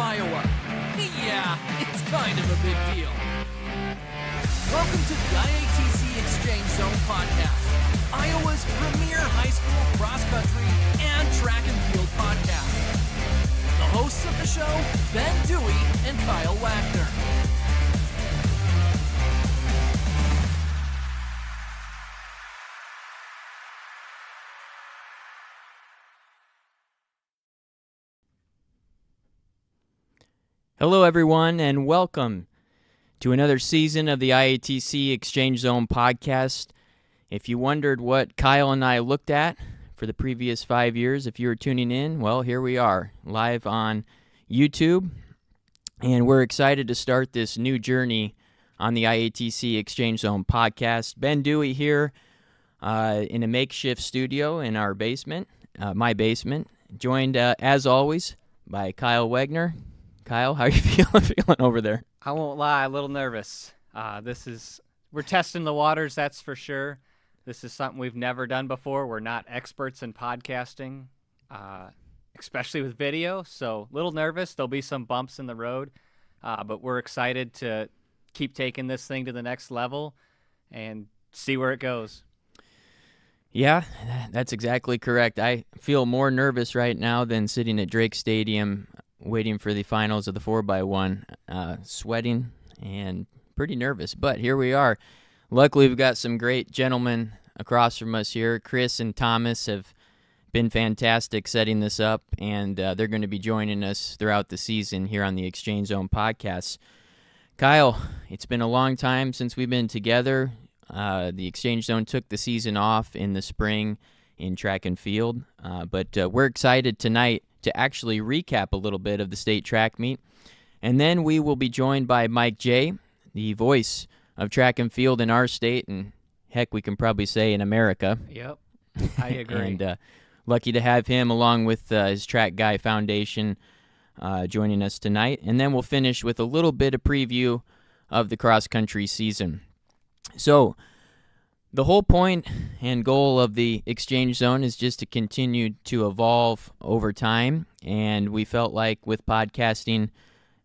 Iowa. Yeah, it's kind of a big deal. Welcome to the IATC Exchange Zone podcast, Iowa's premier high school cross-country and track and field podcast. The hosts of the show, Ben Dewey and Kyle Wagner. Hello, everyone, and welcome to another season of the IATC Exchange Zone podcast. If you wondered what Kyle and I looked at for the previous 5 years, if you were tuning in, well, here we are, live on YouTube, and we're excited to start this new journey on the IATC Exchange Zone podcast. Ben Dewey here in a makeshift studio in our basement, my basement, joined, as always, by Kyle Wagner. Kyle, how are you feeling over there? I won't lie, a little nervous. We're testing the waters, that's for sure. This is something we've never done before. We're not experts in podcasting, especially with video, so a little nervous. There'll be some bumps in the road, but we're excited to keep taking this thing to the next level and see where it goes. Yeah, that's exactly correct. I feel more nervous right now than sitting at Drake Stadium waiting for the finals of the 4x1, sweating and pretty nervous. But here we are. Luckily, we've got some great gentlemen across from us here. Chris and Thomas have been fantastic setting this up, and they're going to be joining us throughout the season here on the Exchange Zone podcast. Kyle, it's been a long time since we've been together. The Exchange Zone took the season off in the spring in track and field, but we're excited tonight to actually recap a little bit of the state track meet. And then we will be joined by Mike J., the voice of track and field in our state, and heck, we can probably say in America. Yep, I agree. And lucky to have him along with his Track Guy Foundation joining us tonight. And then we'll finish with a little bit of preview of the cross-country season. So the whole point and goal of the Exchange Zone is just to continue to evolve over time, and we felt like with podcasting,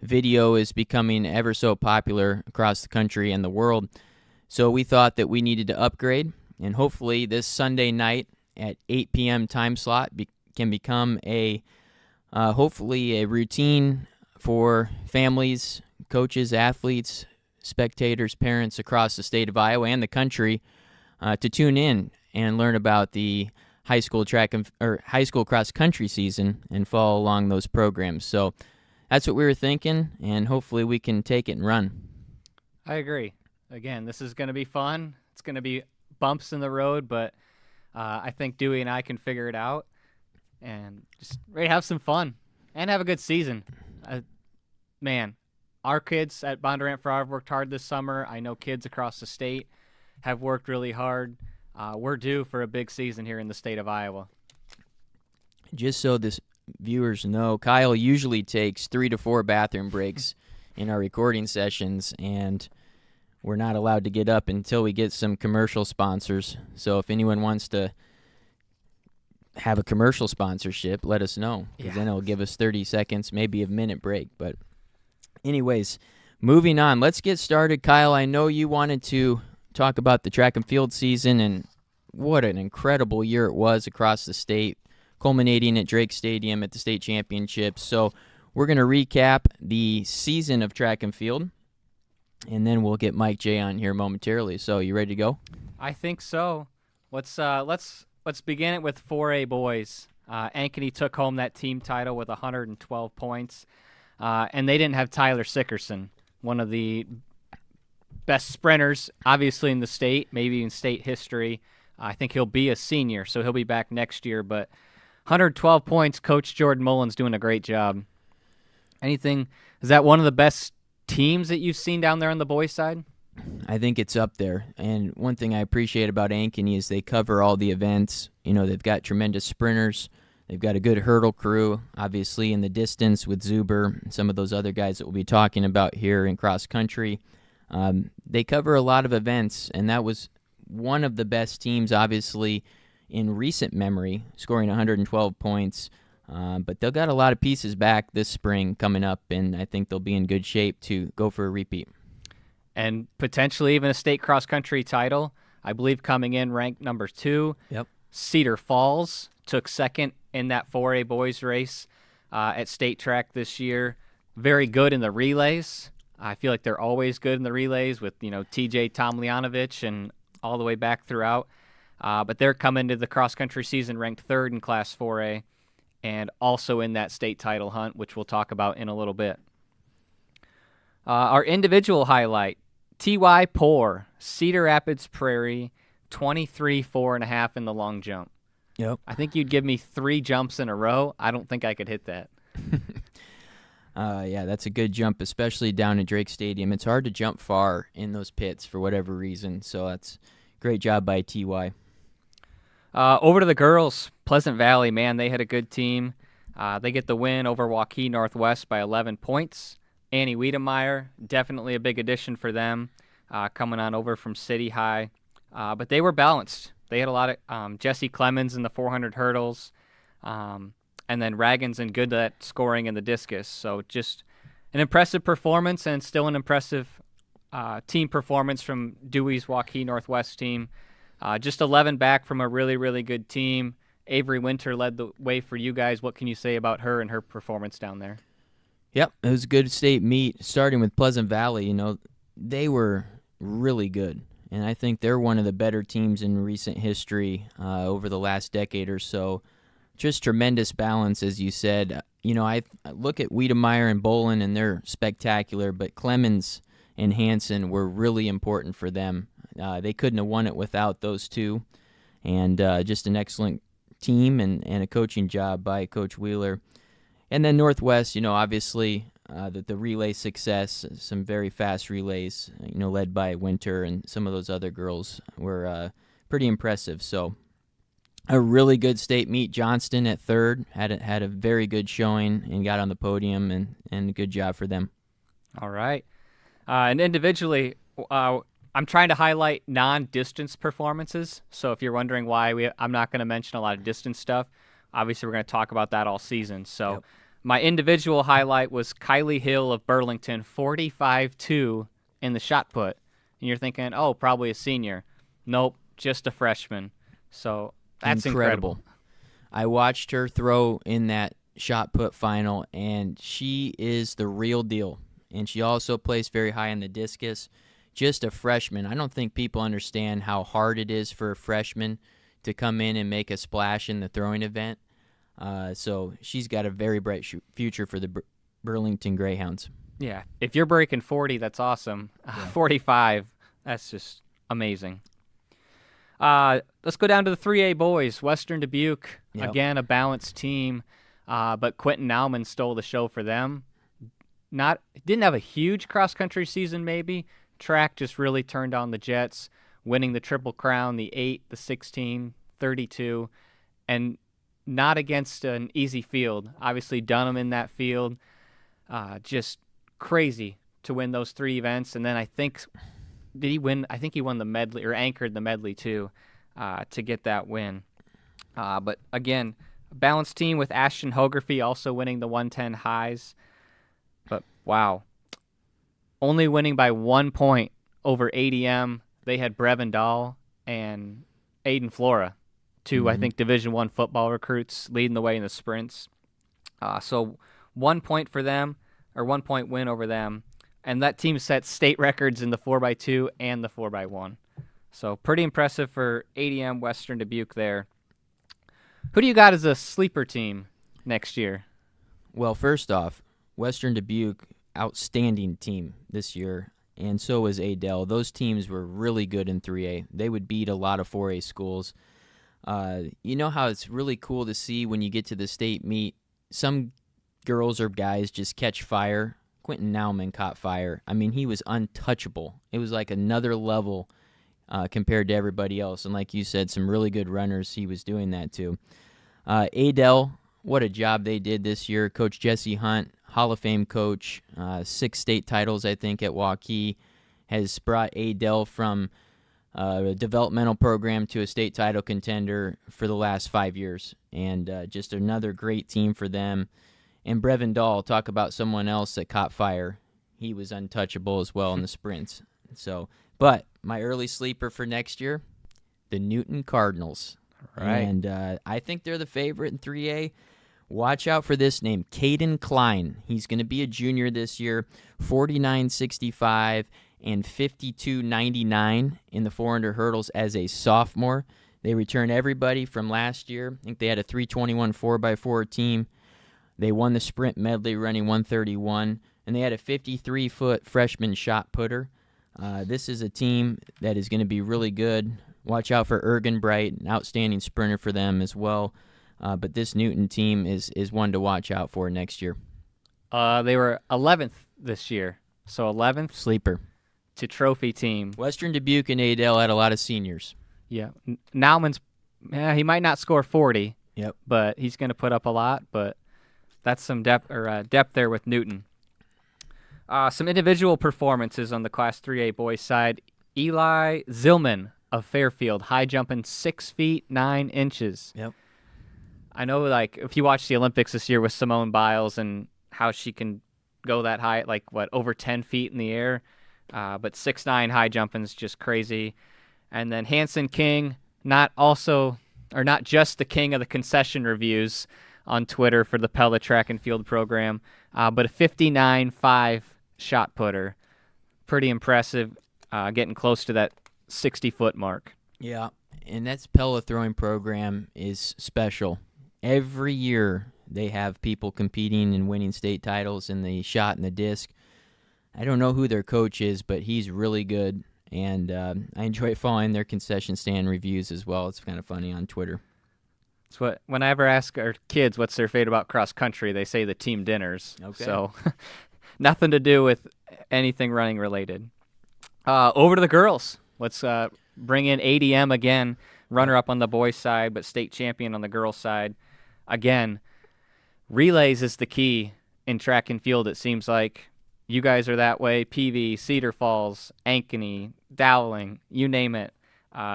video is becoming ever so popular across the country and the world, so we thought that we needed to upgrade, and hopefully this Sunday night at 8 p.m. time slot can become hopefully a routine for families, coaches, athletes, spectators, parents across the state of Iowa and the country to tune in and learn about the high school high school cross country season and follow along those programs. So that's what we were thinking, and hopefully we can take it and run. I agree. Again, this is going to be fun. It's going to be bumps in the road, but I think Dewey and I can figure it out and just ready to have some fun and have a good season. Man, our kids at Bondurant Farrar have worked hard this summer. I know kids across the state have worked really hard. We're due for a big season here in the state of Iowa. Just so the viewers know, Kyle usually takes 3 to 4 bathroom breaks in our recording sessions, and we're not allowed to get up until we get some commercial sponsors. So if anyone wants to have a commercial sponsorship, let us know, because then it'll give us 30 seconds, maybe a minute break. But anyways, moving on, let's get started. Kyle, I know you wanted to talk about the track and field season and what an incredible year it was across the state, culminating at Drake Stadium at the state championships. So we're going to recap the season of track and field, and then we'll get Mike J on here momentarily. So you ready to go? I think so. Let's begin it with 4A boys. Ankeny took home that team title with 112 points, and they didn't have Tyler Sickerson, one of the best sprinters, obviously, in the state, maybe in state history. I think he'll be a senior, so he'll be back next year. But 112 points, Coach Jordan Mullins doing a great job. Is that one of the best teams that you've seen down there on the boys' side? I think it's up there. And one thing I appreciate about Ankeny is they cover all the events. You know, they've got tremendous sprinters. They've got a good hurdle crew, obviously, in the distance with Zuber and some of those other guys that we'll be talking about here in cross country. They cover a lot of events, and that was one of the best teams, obviously, in recent memory, scoring 112 points But they'll got a lot of pieces back this spring coming up, and I think they'll be in good shape to go for a repeat. And potentially even a state cross-country title. I believe coming in ranked number 2. Yep. Cedar Falls took second in that 4A boys race at state track this year. Very good in the relays. I feel like they're always good in the relays with, TJ Tomljanovich and all the way back throughout. But they're coming to the cross-country season ranked 3rd in Class 4A and also in that state title hunt, which we'll talk about in a little bit. Our individual highlight, T.Y. Poor, Cedar Rapids Prairie, 23.4.5 in the long jump. Yep. I think you'd give me 3 jumps in a row. I don't think I could hit that. Yeah, that's a good jump, especially down at Drake Stadium. It's hard to jump far in those pits for whatever reason, so that's great job by TY. Over to the girls, Pleasant Valley, man, they had a good team. They get the win over Waukee Northwest by 11 points. Annie Wiedemeyer, definitely a big addition for them, coming on over from City High. But they were balanced. They had a lot of Jesse Clemens in the 400 hurdles, and then Raggins and good at scoring in the discus. So just an impressive performance and still an impressive team performance from Dewey's Waukee Northwest team. Just 11 back from a really, really good team. Avery Winter led the way for you guys. What can you say about her and her performance down there? Yep, it was a good state meet. Starting with Pleasant Valley, they were really good. And I think they're one of the better teams in recent history over the last decade or so. Just tremendous balance, as you said. I look at Wiedemeyer and Bolin, and they're spectacular, but Clemens and Hansen were really important for them. They couldn't have won it without those two. And just an excellent team and a coaching job by Coach Wheeler. And then Northwest, obviously the relay success, some very fast relays, led by Winter, and some of those other girls were pretty impressive. So a really good state meet. Johnston at 3rd had a very good showing and got on the podium, and a good job for them. All right. And individually, I'm trying to highlight non-distance performances. So if you're wondering why I'm not going to mention a lot of distance stuff, obviously we're going to talk about that all season. So Yep. My individual highlight was Kylie Hill of Burlington, 45-2 in the shot put. And you're thinking, oh, probably a senior. Nope, just a freshman. So that's incredible. I watched her throw in that shot put final, and she is the real deal. And she also placed very high in the discus. Just a freshman. I don't think people understand how hard it is for a freshman to come in and make a splash in the throwing event. So she's got a very bright future for the Burlington Greyhounds. Yeah, if you're breaking 40, that's awesome. Yeah. 45, that's just amazing. Let's go down to the 3A boys. Western Dubuque, Yep. Again, a balanced team, but Quentin Nauman stole the show for them. Didn't have a huge cross-country season maybe. Track just really turned on the Jets, winning the Triple Crown, the 8, the 16, 32, and not against an easy field. Obviously, Dunham in that field, just crazy to win those 3 events. And then I think he won the medley, or anchored the medley too, to get that win. But again, a balanced team with Ashton Hogarty also winning the 110 highs. But wow, only winning by 1 point over ADM. They had Brevin Dahl and Aiden Flora, 2 I think Division I football recruits leading the way in the sprints. So 1 point for them, or 1 point win over them. And that team set state records in the 4x2 and the 4x1. So pretty impressive for ADM Western Dubuque there. Who do you got as a sleeper team next year? Well, first off, Western Dubuque, outstanding team this year, and so was Adel. Those teams were really good in 3A. They would beat a lot of 4A schools. You know how it's really cool to see when you get to the state meet, some girls or guys just catch fire. Quentin Nauman caught fire. I mean, he was untouchable. It was like another level compared to everybody else. And like you said, some really good runners, he was doing that too. Adel, what a job they did this year. Coach Jesse Hunt, Hall of Fame coach, 6 state titles, I think, at Waukee, has brought Adel from a developmental program to a state title contender for the last 5 years, and just another great team for them. And Brevin Dahl, talk about someone else that caught fire. He was untouchable as well in the sprints. So, but my early sleeper for next year, the Newton Cardinals. Right. And I think they're the favorite in 3A. Watch out for this name, Caden Klein. He's going to be a junior this year, 49.65 and 52.99 in the 400 hurdles as a sophomore. They return everybody from last year. I think they had a 321 4x4 team. They won the sprint medley running 131, and they had a 53-foot freshman shot putter. This is a team that is going to be really good. Watch out for Ergen Bright, an outstanding sprinter for them as well. But this Newton team is one to watch out for next year. They were 11th this year, so 11th Sleeper. to trophy team. Western Dubuque and Adel had a lot of seniors. Yeah, Nauman's, he might not score 40. Yep. But he's going to put up a lot. But that's some depth there with Newton. Some individual performances on the Class 3A boys side. Eli Zillman of Fairfield, high jumping 6 feet 9 inches. Yep. I know, like, if you watch the Olympics this year with Simone Biles and how she can go that high, like, over 10 feet in the air. But 6'9" high jumping is just crazy. And then Hanson King, not just the king of the concession reviews on Twitter for the Pella track and field program, but a 59.5 shot putter. Pretty impressive, getting close to that 60-foot mark. Yeah, and that's Pella throwing program is special. Every year they have people competing and winning state titles in the shot and the disc. I don't know who their coach is, but he's really good, and I enjoy following their concession stand reviews as well. It's kind of funny on Twitter. It's whenever I ask our kids what's their favorite about cross country, they say the team dinners. Okay. So nothing to do with anything running related. Over to the girls. Let's bring in ADM again, runner-up on the boys' side, but state champion on the girls' side. Again, relays is the key in track and field, it seems like. You guys are that way. PV, Cedar Falls, Ankeny, Dowling, you name it.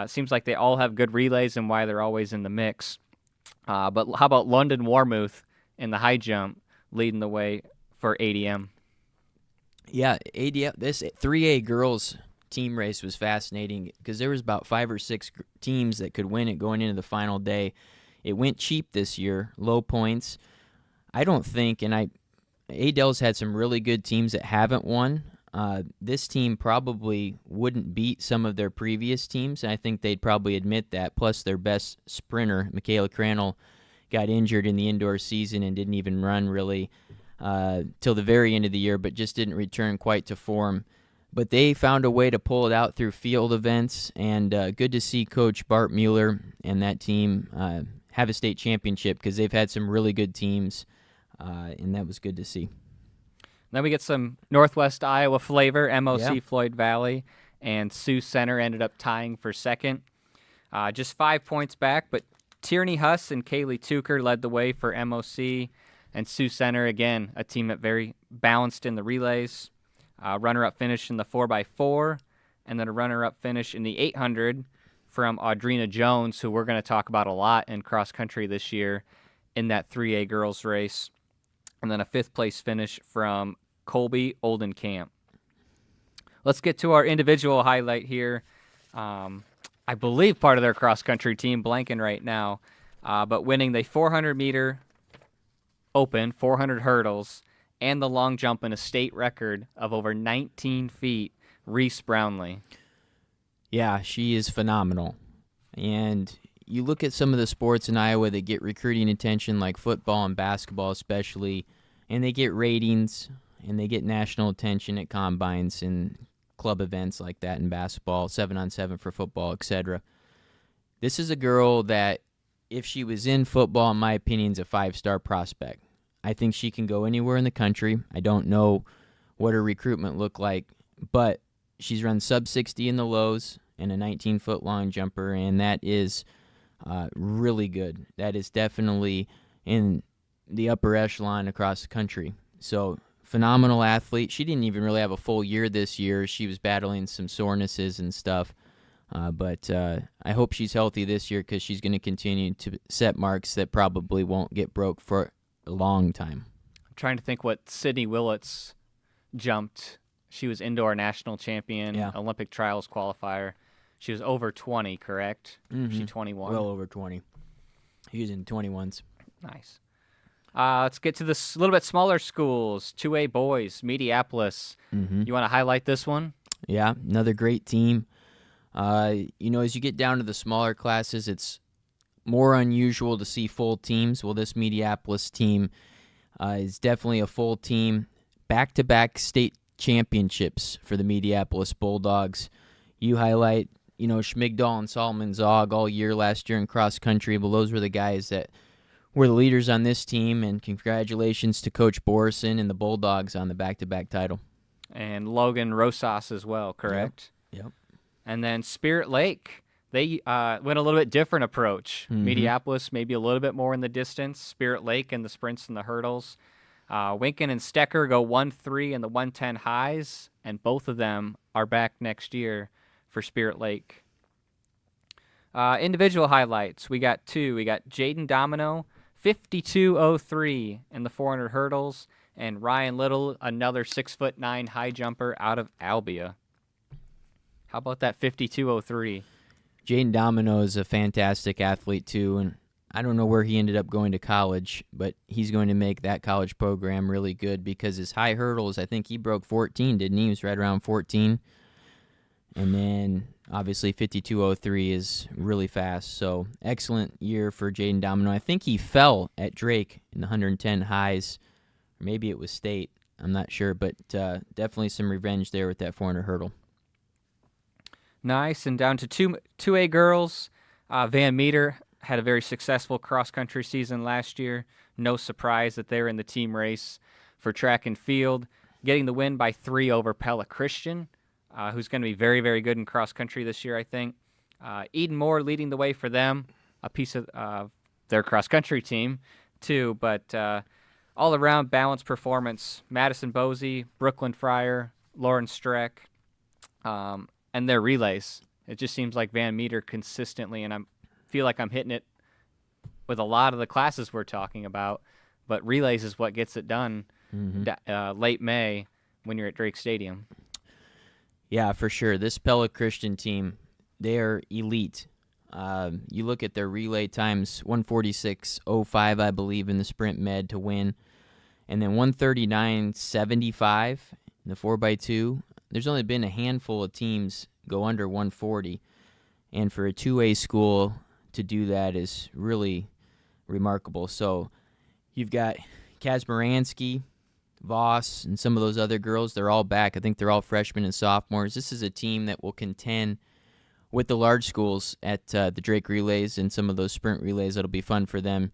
Seems like they all have good relays and why they're always in the mix. But how about London Warmouth in the high jump leading the way for ADM? Yeah, ADM, this 3A girls team race was fascinating because there was about 5 or 6 teams that could win it going into the final day. It went cheap this year, low points. I don't think, and Adel's had some really good teams that haven't won. This team probably wouldn't beat some of their previous teams, and I think they'd probably admit that. Plus, their best sprinter, Michaela Crannell, got injured in the indoor season and didn't even run really till the very end of the year, but just didn't return quite to form. But they found a way to pull it out through field events, and good to see Coach Bart Mueller and that team have a state championship because they've had some really good teams, and that was good to see. Then we get some Northwest Iowa flavor. MOC Yeah. Floyd Valley and Sioux Center ended up tying for second. Just 5 points back, but Tierney Huss and Kaylee Tuker led the way for MOC. And Sioux Center, again, a team that very balanced in the relays. Runner-up finish in the 4x4, and then a runner-up finish in the 800 from Audrina Jones, who we're going to talk about a lot in cross-country this year in that 3A girls race. And then a 5th-place finish from Colby Oldenkamp. Let's get to our individual highlight here. I believe part of their cross-country team, blanking right now, but winning the 400-meter open, 400 hurdles, and the long jump in a state record of over 19 feet, Reese Brownlee. Yeah, she is phenomenal. And you look at some of the sports in Iowa that get recruiting attention, like football and basketball especially, and they get ratings, and they get national attention at combines and club events like that in basketball, 7-on-7 for football, etc. This is a girl that, if she was in football, in my opinion, is a 5-star prospect. I think she can go anywhere in the country. I don't know what her recruitment looked like, but she's run sub-60 in the lows and a 19-foot long jumper, and that is really good. That is definitely in the upper echelon across the country. So, phenomenal athlete. She didn't even really have a full year this year. She was battling some sorenesses and stuff. But I hope she's healthy this year because she's going to continue to set marks that probably won't get broke for a long time. I'm trying to think what Sydney Willits jumped. She was indoor national champion, Yeah. Olympic trials qualifier. She was over 20, correct? Mm-hmm. She 21. Well over 20. He's in 21s. Nice. Let's get to this little bit smaller schools. 2A boys, Mediapolis. Mm-hmm. You want to highlight this one? Yeah, another great team. As you get down to the smaller classes, it's more unusual to see full teams. Well, this Mediapolis team is definitely a full team. Back-to-back state championships for the Mediapolis Bulldogs. You highlight, Schmigdal and Solomon Zog all year last year in cross country. Well, those were the guys that were the leaders on this team, and congratulations to Coach Borison and the Bulldogs on the back-to-back title. And Logan Rosas as well, correct? Yep. And then Spirit Lake, they went a little bit different approach. Mm-hmm. Mediapolis maybe a little bit more in the distance. Spirit Lake in the sprints and the hurdles. Winken and Stecker go 1-3 in the 110 highs, and both of them are back next year for Spirit Lake. Individual highlights, we got two. We got Jaden Domino, 52.03 in the 400 hurdles, and Ryan Little, another 6'9" high jumper out of Albia. How about that 52.03? Jaden Domino is a fantastic athlete, too, and I don't know where he ended up going to college, but he's going to make that college program really good because his high hurdles, I think he broke 14, didn't he? He was right around 14. And then, obviously, 52.03 is really fast. So, excellent year for Jaden Domino. I think he fell at Drake in the 110 highs. Or maybe it was state. I'm not sure, but definitely some revenge there with that 400 hurdle. Nice. And down to 2A girls, Van Meter had a very successful cross-country season last year. No surprise that they're in the team race for track and field, getting the win by 3 over Pella Christian, who's going to be very, very good in cross-country this year, I think. Eden Moore leading the way for them, a piece of their cross-country team, too. But all-around balanced performance. Madison Bosey, Brooklyn Fryer, Lauren Streck, and their relays. It just seems like Van Meter consistently, and I feel like I'm hitting it with a lot of the classes we're talking about, but relays is what gets it done late May when you're at Drake Stadium. Yeah, for sure. This Pella Christian team, they are elite. You look at their relay times, 146.05, I believe, in the sprint med to win, and then 139.75 in the 4x2. There's only been a handful of teams go under 140, and for a 2A school to do that is really remarkable. So you've got Kazmaransky, Voss, and some of those other girls. They're all back. I think they're all freshmen and sophomores. This is a team that will contend with the large schools at the Drake relays and some of those sprint relays. It'll be fun for them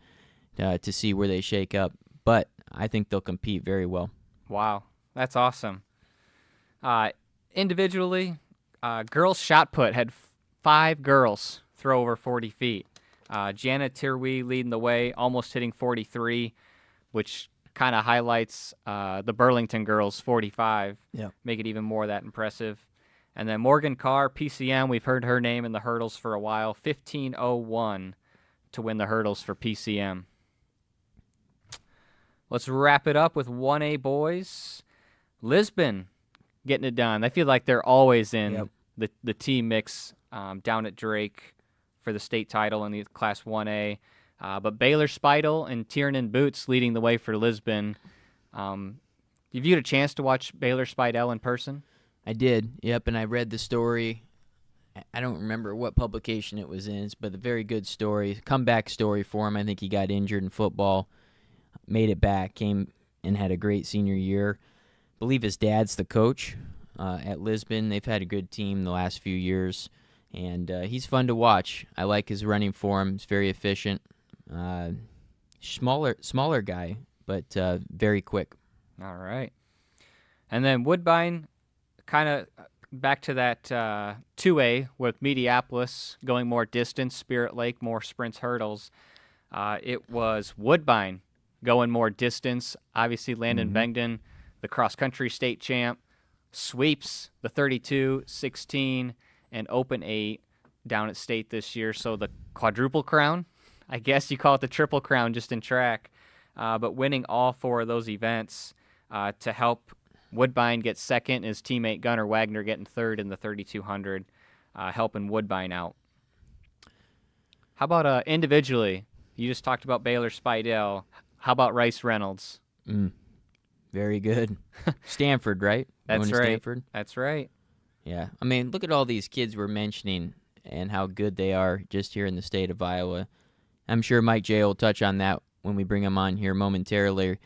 to see where they shake up. But I think they'll compete very well. Wow, that's awesome. Individually, girls shot put had 5 girls throw over 40 feet. Jana Tirwi leading the way, almost hitting 43, which kind of highlights the Burlington girls' 45. Yeah. Make it even more that impressive. And then Morgan Carr, PCM, we've heard her name in the hurdles for a while, 15.01 to win the hurdles for PCM. Let's wrap it up with 1A boys. Lisbon getting it done. I feel like they're always in the team mix down at Drake for the state title in the Class 1A. But Baylor Speidel and Tiernan Boots leading the way for Lisbon. Have you had a chance to watch Baylor Speidel in person? I did, yep, and I read the story. I don't remember what publication it was in, but a very good story, comeback story for him. I think he got injured in football, made it back, came and had a great senior year. I believe his dad's the coach at Lisbon. They've had a good team the last few years, and he's fun to watch. I like his running form. He's very efficient. Smaller guy, but very quick. All right. And then Woodbine, kind of back to that 2A with Mediapolis going more distance, Spirit Lake more sprints, hurdles. It was Woodbine going more distance. Obviously, Landon Bengden, the cross-country state champ, sweeps the 32, 16, and open 8. down at state this year. So the quadruple crown, I guess you call it the triple crown just in track, but winning all 4 of those events to help Woodbine get second, his teammate Gunnar Wagner getting third in the 3200, helping Woodbine out. How about individually? You just talked about Baylor Spidell. How about Rice Reynolds? Very good. Stanford, right? That's Going to right. Stanford? That's right. Yeah. I mean, look at all these kids we're mentioning and how good they are just here in the state of Iowa. I'm sure Mike J. will touch on that when we bring him on here momentarily.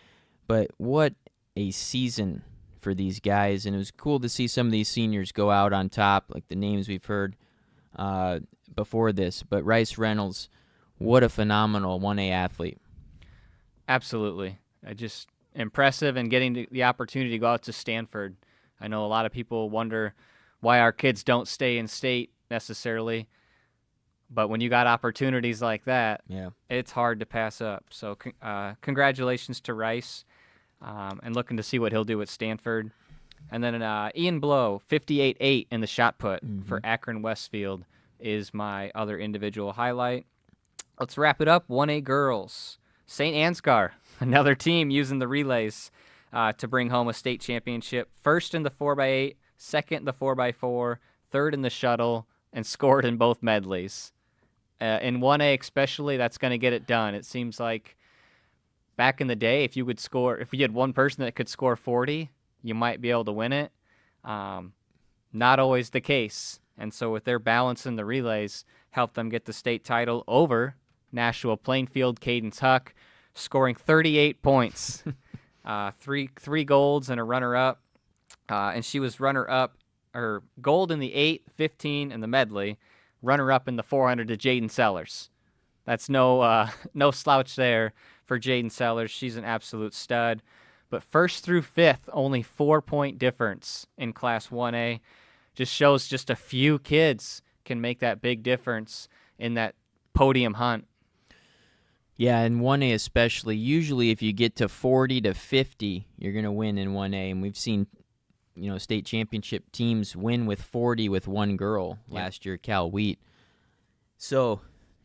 But what a season for these guys. And it was cool to see some of these seniors go out on top, like the names we've heard before this. But Rice Reynolds, what a phenomenal 1A athlete. Absolutely. Just impressive, and getting the opportunity to go out to Stanford. I know a lot of people wonder why our kids don't stay in state necessarily, but when you got opportunities like that, it's hard to pass up. So congratulations to Rice, and looking to see what he'll do at Stanford. And then Ian Blow, 58-8 in the shot put for Akron Westfield is my other individual highlight. Let's wrap it up. 1A girls. St. Ansgar, another team using the relays to bring home a state championship. First in the 4x8, second in the 4x4, third in the shuttle, and scored in both medleys. In 1A especially, that's going to get it done. It seems like back in the day, if you had one person that could score 40, you might be able to win it. Not always the case. And so with their balance in the relays, helped them get the state title over Nashua Plainfield. Cadence Huck scoring 38 points, three golds and a runner-up. And she was runner-up, or gold in the 8, 15 in the medley, runner-up in the 400 to Jaden Sellers. That's no slouch there for Jaden Sellers. She's an absolute stud. But first through fifth, only 4-point difference in Class 1A. Just shows just a few kids can make that big difference in that podium hunt. Yeah, in 1A especially, usually if you get to 40 to 50, you're going to win in 1A. And we've seen, state championship teams win with 40 with one girl last year, Cal Wheat. So,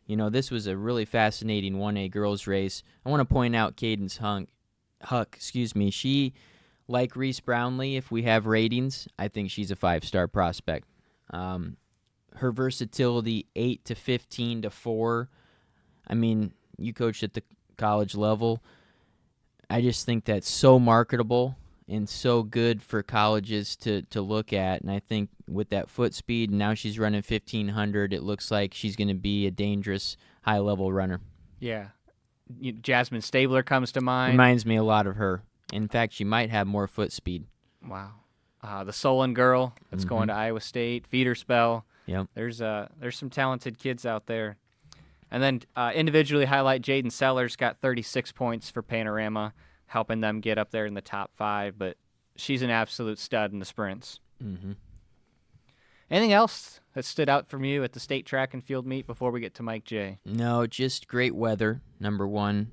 this was a really fascinating 1A girls race. I want to point out Cadence Huck, she, like Reese Brownlee, if we have ratings, I think she's a 5-star prospect. Her versatility, 8 to 15 to 4. I mean, you coached at the college level. I just think that's so marketable and so good for colleges to look at. And I think with that foot speed, and now she's running 1,500, it looks like she's going to be a dangerous high-level runner. Yeah. Jasmine Stabler comes to mind. Reminds me a lot of her. In fact, she might have more foot speed. Wow. The Solon girl that's going to Iowa State, Feeder Spell. Yep. There's some talented kids out there. And then individually highlight Jaden Sellers, got 36 points for Panorama, helping them get up there in the top 5. But she's an absolute stud in the sprints. Mm-hmm. Anything else that stood out from you at the state track and field meet before we get to Mike J? No, just great weather, number one.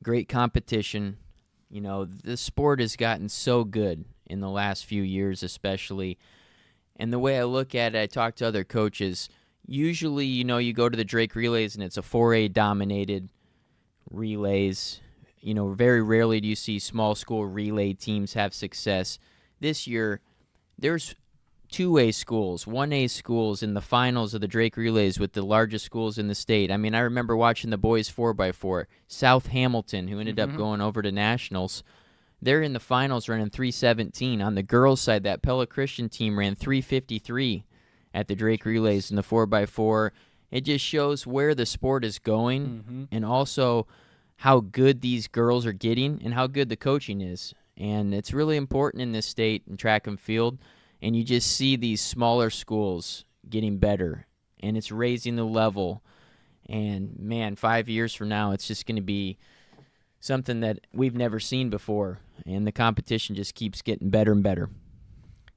Great competition. The sport has gotten so good in the last few years especially. And the way I look at it, I talk to other coaches. Usually, you go to the Drake Relays and it's a 4A-dominated relays. Very rarely do you see small school relay teams have success. This year, there's 2A schools, 1A schools in the finals of the Drake Relays with the largest schools in the state. I mean, I remember watching the boys 4x4. South Hamilton, who ended up going over to nationals, they're in the finals running 3:17. On the girls' side, that Pella Christian team ran 3:53 at the Drake Relays in the 4x4. It just shows where the sport is going and also how good these girls are getting and how good the coaching is. And it's really important in this state in track and field. And you just see these smaller schools getting better, and it's raising the level. And, man, 5 years from now, it's just going to be something that we've never seen before, and the competition just keeps getting better and better.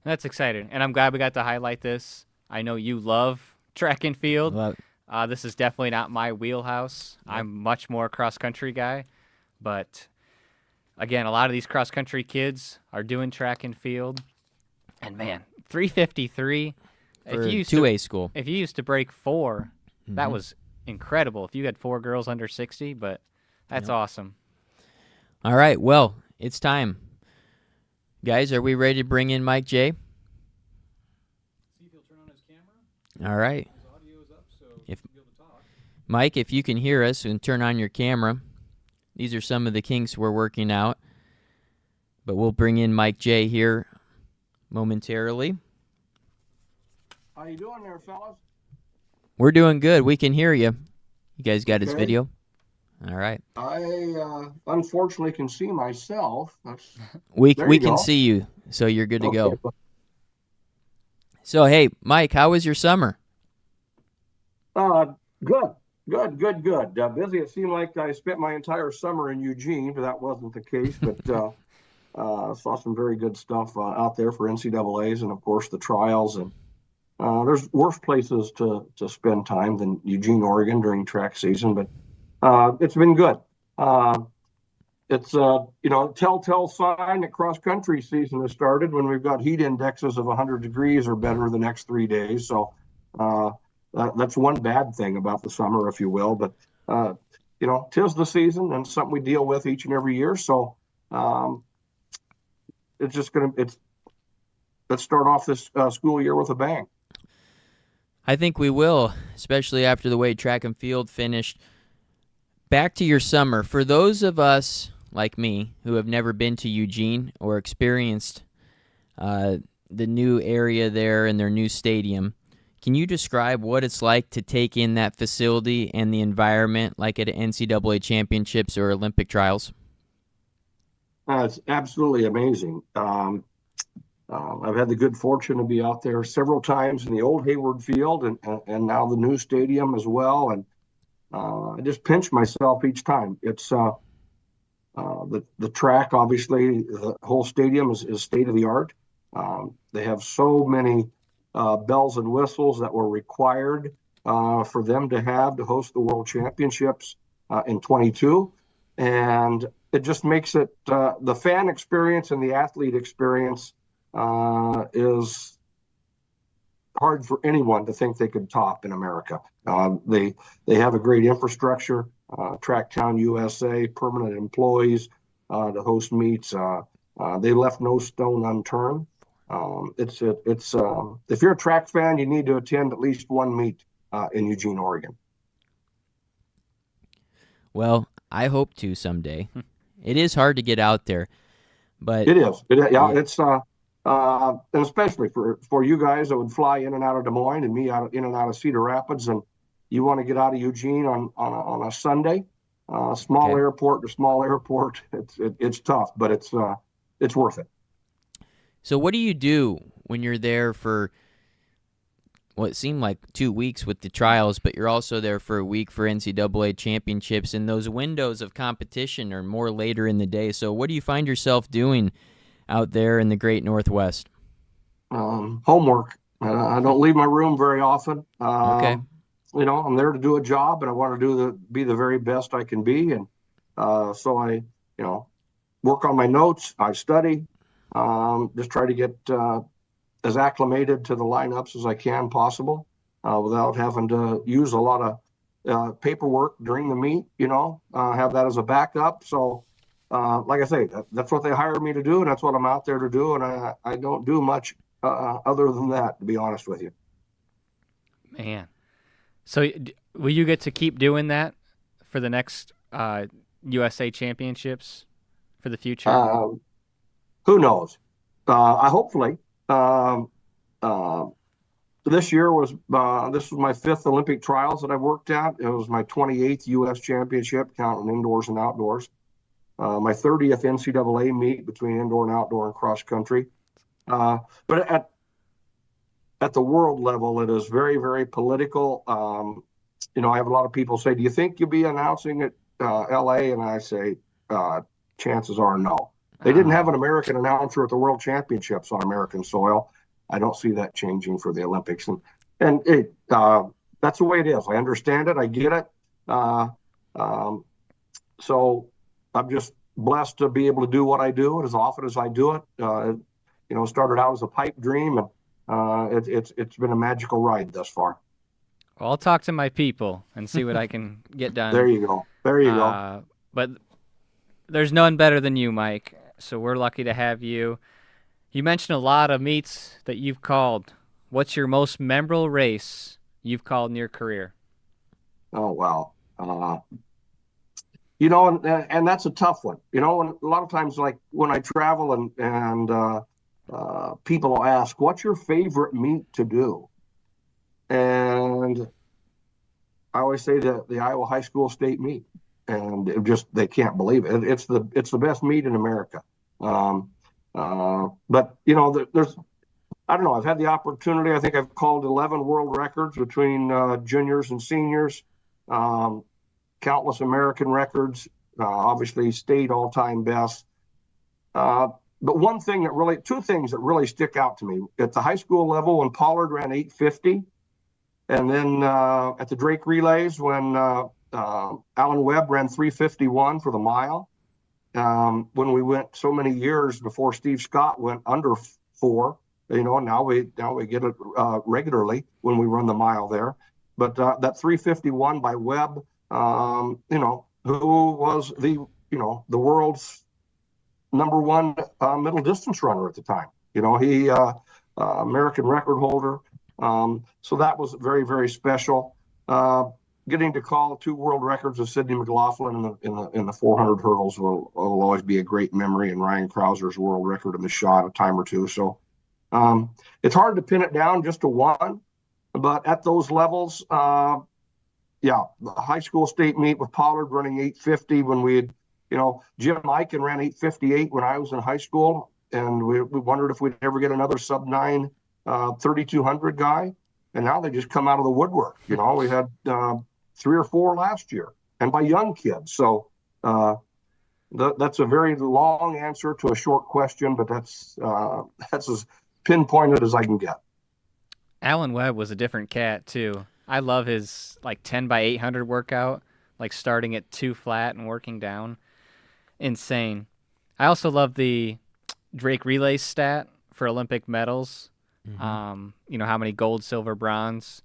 That's exciting, and I'm glad we got to highlight this. I know you love track and field. This is definitely not my wheelhouse. Yep. I'm much more a cross-country guy. But, again, a lot of these cross-country kids are doing track and field. And, man, 3:53, for 2A school. If you used to break 4, that Mm-hmm. was incredible. If you had 4 girls under 60, but that's awesome. All right, well, it's time. Guys, are we ready to bring in Mike J? See if he'll turn on his camera. All right. His audio is up, so If- he'll be able to talk. Mike, if you can hear us and turn on your camera. These are some of the kinks we're working out. But we'll bring in Mike J here momentarily. How you doing there, fellas? We're doing good. We can hear you. You guys got his Okay. video? All right. I unfortunately can see myself. That's We There we you can go. see you, so you're good to okay. go. So, hey, Mike, how was your summer? Good. Busy. It seemed like I spent my entire summer in Eugene, but that wasn't the case. But saw some very good stuff out there for NCAA's, and of course the trials. And there's worse places to spend time than Eugene, Oregon during track season. But it's been good. It's telltale sign that cross country season has started when we've got heat indexes of 100 degrees or better the next 3 days. So that's one bad thing about the summer, if you will. But tis the season and something we deal with each and every year. So let's start off this school year with a bang. I think we will, especially after the way track and field finished. Back to your summer. For those of us like me who have never been to Eugene or experienced the new area there and their new stadium, can you describe what it's like to take in that facility and the environment like at NCAA championships or Olympic trials? It's absolutely amazing. I've had the good fortune to be out there several times in the old Hayward Field and now the new stadium as well. And I just pinch myself each time. It's the track, obviously, the whole stadium is state of the art. They have so many bells and whistles that were required for them to have to host the World Championships in 22. And it just makes it the fan experience and the athlete experience is hard for anyone to think they could top in America. They have a great infrastructure, Tracktown USA, permanent employees to host meets. They left no stone unturned. It's if you're a track fan, you need to attend at least one meet in Eugene, Oregon. Well, I hope to someday. It is hard to get out there, but It is. It's and especially for you guys that would fly in and out of Des Moines and me in and out of Cedar Rapids, and you want to get out of Eugene on a Sunday, small Okay. airport to small airport. It's tough, but it's worth it. So what do you do when you're there for what seemed like 2 weeks with the trials, but you're also there for a week for NCAA championships, and those windows of competition are more later in the day. So what do you find yourself doing out there in the great Northwest? Homework. I don't leave my room very often. Okay. I'm there to do a job, and I want to be the very best I can be. And so I, work on my notes. I study. Just try to get as acclimated to the lineups as I can possible without having to use a lot of paperwork during the meet. Have that as a backup. So, like I say, that's what they hired me to do, and that's what I'm out there to do. And I don't do much other than that, to be honest with you. Man. So will you get to keep doing that for the next USA Championships for the future? Who knows? I hopefully. This year was my 5th Olympic trials that I worked at. It was my 28th U.S. Championship, counting indoors and outdoors. My 30th NCAA meet between indoor and outdoor and cross country. But at the world level, it is very, very political. I have a lot of people say, "Do you think you'll be announcing at LA?" And I say, chances are no. They didn't have an American announcer at the World Championships on American soil. I don't see that changing for the Olympics. And that's the way it is. I understand it. I get it. So I'm just blessed to be able to do what I do as often as I do it. Started out as a pipe dream, and It's been a magical ride thus far. Well, I'll talk to my people and see what I can get done. There you go. There you go. But there's none better than you, Mike. So we're lucky to have you. You mentioned a lot of meets that you've called. What's your most memorable race you've called in your career? Oh, wow. You know, and that's a tough one. You know, and a lot of times, like when I travel and people will ask, "What's your favorite meet to do?" And I always say that the Iowa High School State meet, and they can't believe it. It's the best meet in America. But you know, there's I don't know. I've had the opportunity. I think I've called 11 world records between juniors and seniors. Countless American records, obviously state all-time best. But two things that really stick out to me at the high school level when Pollard ran 850, and then at the Drake relays when Alan Webb ran 351 for the mile. When we went so many years before Steve Scott went under 4, you know, now we get it regularly when we run the mile there. But that 351 by Webb. You know, who was the world's number 1 middle distance runner at the time. You know, he American record holder. So that was very, very special. Getting to call 2 world records of Sidney McLaughlin in the 400 hurdles will always be a great memory, and Ryan Krauser's world record in the shot a time or two. So it's hard to pin it down just to one, but at those levels, yeah, the high school state meet with Pollard running 850 when we had, you know, Jim Eichen ran 858 when I was in high school, and we wondered if we'd ever get another sub-9 3200 guy, and now they just come out of the woodwork. You know, we had 3 or 4 last year, and by young kids. So that's a very long answer to a short question, but that's as pinpointed as I can get. Alan Webb was a different cat too. I love his like 10 by 800 workout, like starting at 2 flat and working down. Insane. I also love the Drake relay stat for Olympic medals. Mm-hmm. You know, how many gold, silver, bronze.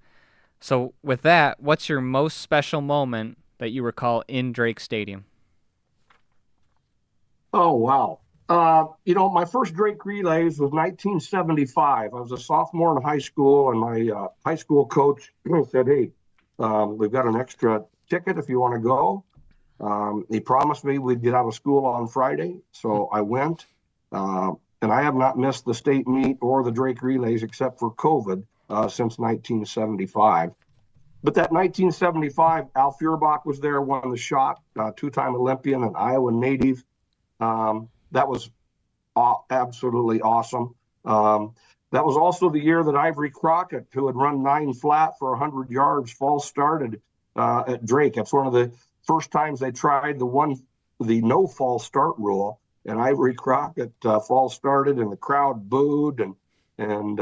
So with that, what's your most special moment that you recall in Drake Stadium? Oh, wow. You know, my first Drake relays was 1975. I was a sophomore in high school, and my high school coach said, "Hey, we've got an extra ticket if you want to go." He promised me we'd get out of school on Friday, so I went. And I have not missed the state meet or the Drake relays except for COVID since 1975. But that 1975, Al Feuerbach was there, won the shot, 2-time Olympian, an Iowa native. That was absolutely awesome. That was also the year that Ivory Crockett, who had run 9 flat for 100 yards, false started at Drake. That's one of the first times they tried the no false start rule. And Ivory Crockett false started, and the crowd booed, and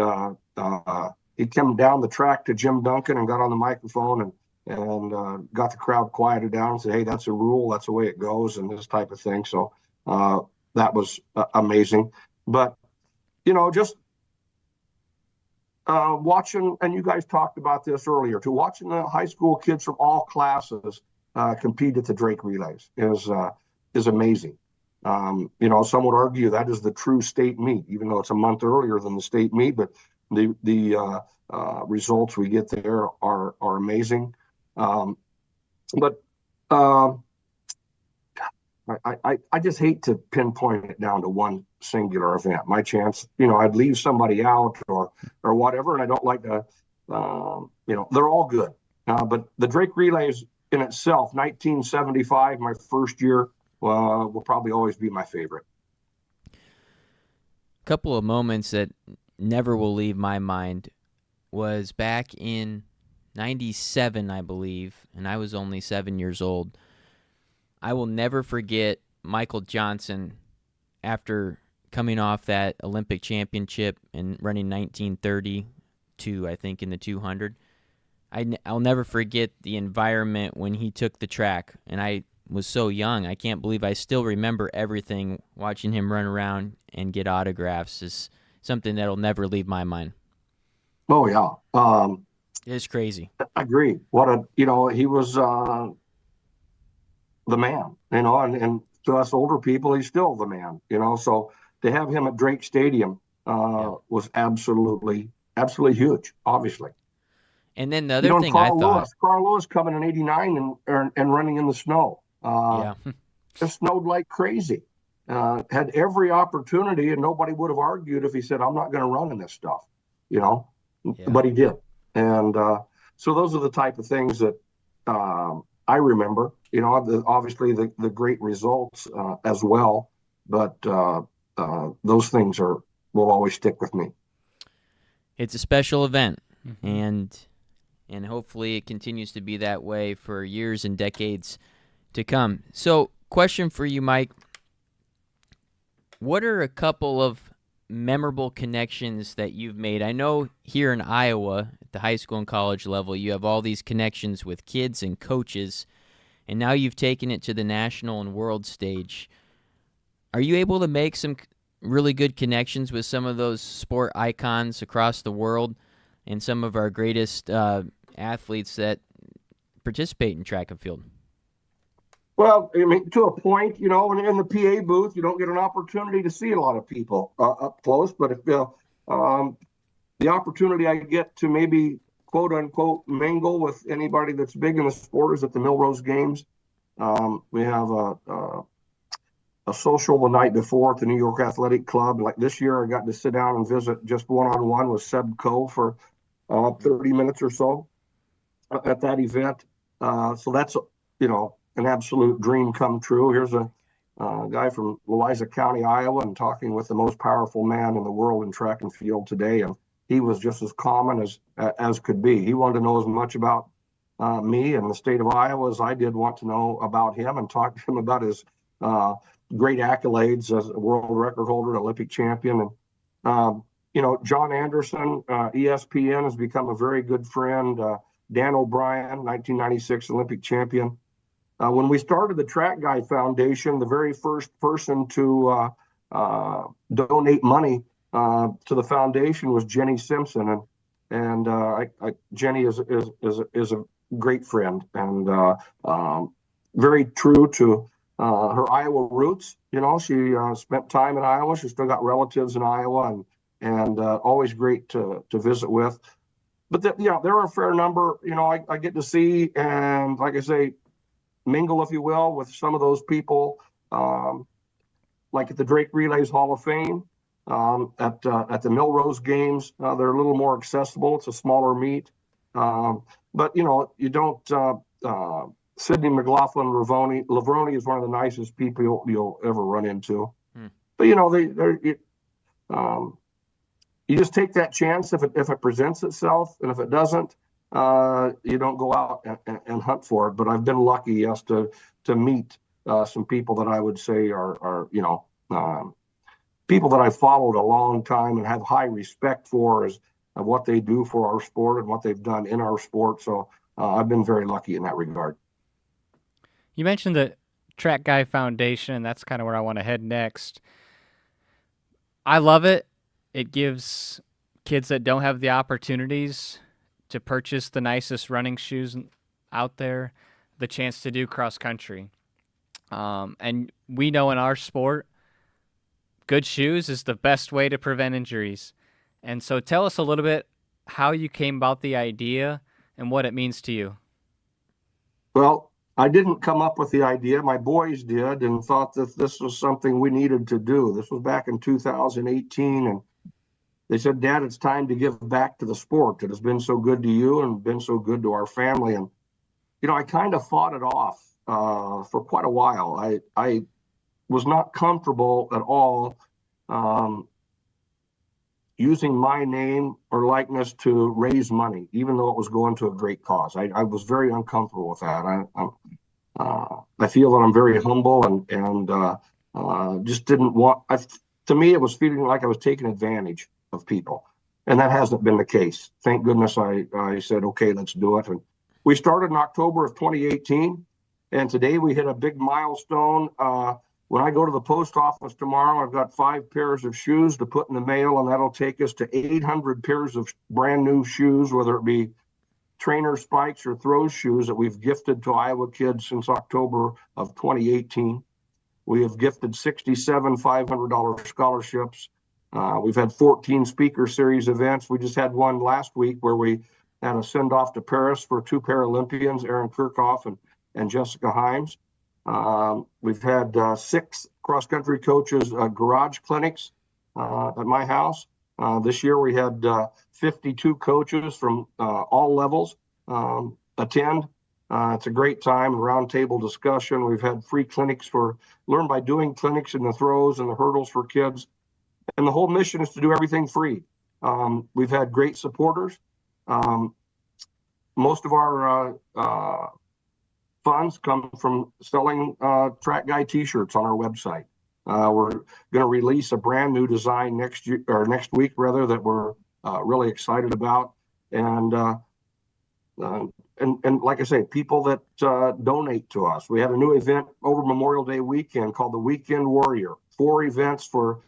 he came down the track to Jim Duncan and got on the microphone and got the crowd quieted down and said, "Hey, that's a rule. That's the way it goes," and this type of thing. So that was amazing. But, you know, just watching, and you guys talked about this earlier, to watching the high school kids from all classes compete at the Drake relays is amazing. You know, some would argue that is the true state meet, even though it's a month earlier than the state meet, but the results we get there are amazing. But I just hate to pinpoint it down to one singular event. My chance, you know, I'd leave somebody out or whatever, and I don't like to, you know, they're all good. But the Drake relays in itself, 1975, my first year, will probably always be my favorite. A couple of moments that never will leave my mind was back in 97, I believe, and I was only 7 years old. I will never forget Michael Johnson after coming off that Olympic championship and running 1932, I think, in the 200. I'll never forget the environment when he took the track, and I was so young. I can't believe I still remember everything. Watching him run around and get autographs is something that'll never leave my mind. Oh yeah. It's crazy. I agree. He was the man, and to us older people, he's still the man, so to have him at Drake Stadium Yeah. was absolutely huge, obviously. And then the other And thing I thought, Carl Lewis coming in '89 and running in the snow. yeah, It snowed like crazy. Had every opportunity, and nobody would have argued if he said, "I'm not going to run in this stuff," you know. yeah. But he did, and so those are the type of things that I remember. Obviously the great results as well, but those things will always stick with me. It's a special event, Mm-hmm. and hopefully it continues to be that way for years and decades to come. So, question for you, Mike. What are a couple of memorable connections that you've made? I know here in Iowa, at the high school and college level, you have all these connections with kids and coaches, and now you've taken it to the national and world stage. Are you able to make some really good connections with some of those sport icons across the world and some of our greatest athletes that participate in track and field? Well, I mean, to a point, in the PA booth, you don't get an opportunity to see a lot of people up close. But if the opportunity I get to maybe quote unquote mingle with anybody that's big in the sport is at the Millrose Games. We have a social the night before at the New York Athletic Club. Like this year, I got to sit down and visit just one-on-one with Seb Coe for 30 minutes or so at that event. So that's, an absolute dream come true. Here's a guy from Louisa County, Iowa, and talking with the most powerful man in the world in track and field today. And he was just as common as could be. He wanted to know as much about me and the state of Iowa as I did want to know about him, and talk to him about his great accolades as a world record holder, Olympic champion. And, John Anderson, ESPN, has become a very good friend. Dan O'Brien, 1996 Olympic champion. When we started the Track Guy Foundation, the very first person to donate money to the foundation was Jenny Simpson, and Jenny is a great friend and very true to her Iowa roots. She spent time in Iowa. She's still got relatives in Iowa, and always great to visit with. But there are a fair number. I get to see, and like I say, mingle, if you will, with some of those people, like at the Drake Relays Hall of Fame, at the Millrose Games. They're a little more accessible. It's a smaller meet, but you don't. Sidney McLaughlin Lavroni is one of the nicest people you'll ever run into. But you just take that chance if it presents itself, and if it doesn't, you don't go out and hunt for it. But I've been lucky, yes, to meet some people that I would say are people that I've followed a long time and have high respect for as of what they do for our sport and what they've done in our sport. So I've been very lucky in that regard. You mentioned the Track Guy Foundation, and that's kind of where I want to head next. I love it. It gives kids that don't have the opportunities to purchase the nicest running shoes out there the chance to do cross country. And we know in our sport, good shoes is the best way to prevent injuries. And so tell us a little bit how you came about the idea and what it means to you. Well, I didn't come up with the idea. My boys did, and thought that this was something we needed to do. This was back in 2018, and they said, "Dad, it's time to give back to the sport. It has been so good to you and been so good to our family." And, I kind of fought it off for quite a while. I was not comfortable at all using my name or likeness to raise money, even though it was going to a great cause. I was very uncomfortable with that. I feel that I'm very humble and just didn't want. To me, it was feeling like I was taking advantage of people, and that hasn't been the case. Thank goodness I said, okay, let's do it. And we started in October of 2018, and today we hit a big milestone. when I go to the post office tomorrow, I've got 5 pairs of shoes to put in the mail, and that'll take us to 800 pairs of brand new shoes, whether it be trainer spikes or throw shoes that we've gifted to Iowa kids since October of 2018. We have gifted 67 $500 scholarships. We've had 14 speaker series events. We just had one last week where we had a send off to Paris for 2 Paralympians, Aaron Kirchhoff and Jessica Himes. We've had 6 cross country coaches garage clinics at my house. This year we had 52 coaches from all levels attend. It's a great time, roundtable discussion. We've had free clinics for learn by doing clinics in the throws and the hurdles for kids. And the whole mission is to do everything free. We've had great supporters. Most of our funds come from selling track guy t-shirts on our website. We're going to release a brand new design next week that we're really excited about. And like I say, people that donate to us. We had a new event over Memorial Day weekend called the Weekend Warrior. 4 events for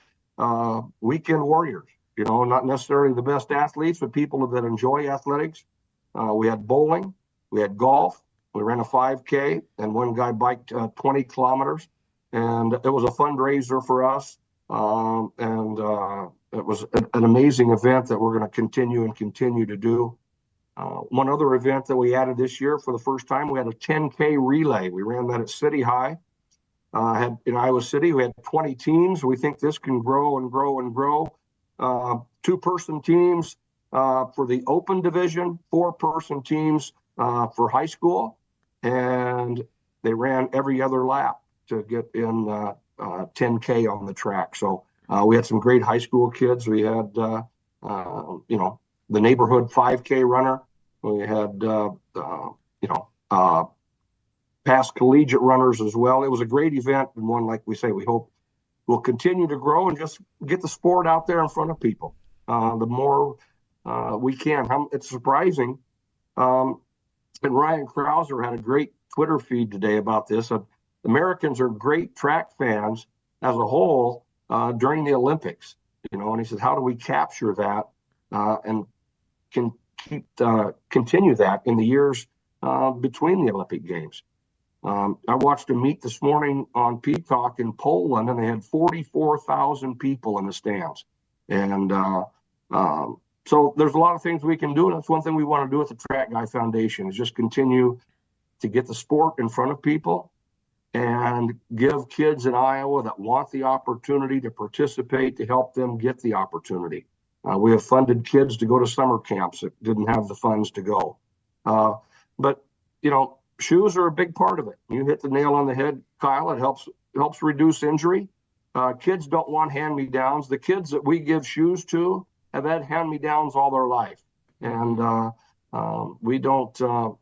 weekend warriors. Not necessarily the best athletes, but people that enjoy athletics. We had bowling, we had golf, we ran a 5K, and one guy biked 20 kilometers. And it was a fundraiser for us. And it was an amazing event that we're going to continue to do. One other event that we added this year for the first time, we had a 10K relay. We ran that at City High. In Iowa City, we had 20 teams. We think this can grow and grow and grow. 2-person teams for the open division, 4-person teams for high school. And they ran every other lap to get in 10K on the track. So we had some great high school kids. We had, the neighborhood 5K runner. We had, past collegiate runners as well. It was a great event, and one, like we say, we hope will continue to grow and just get the sport out there in front of people. The more we can. It's surprising. And Ryan Krauser had a great Twitter feed today about this. Americans are great track fans as a whole during the Olympics, and he said, how do we capture that and can continue that in the years between the Olympic Games? I watched a meet this morning on Peacock in Poland, and they had 44,000 people in the stands. And so there's a lot of things we can do, and that's one thing we want to do at the Track Guy Foundation is just continue to get the sport in front of people and give kids in Iowa that want the opportunity to participate to help them get the opportunity. We have funded kids to go to summer camps that didn't have the funds to go. But, shoes are a big part of it. You hit the nail on the head, Kyle. It helps reduce injury. Kids don't want hand-me-downs. The kids that we give shoes to have had hand-me-downs all their life. And we don't,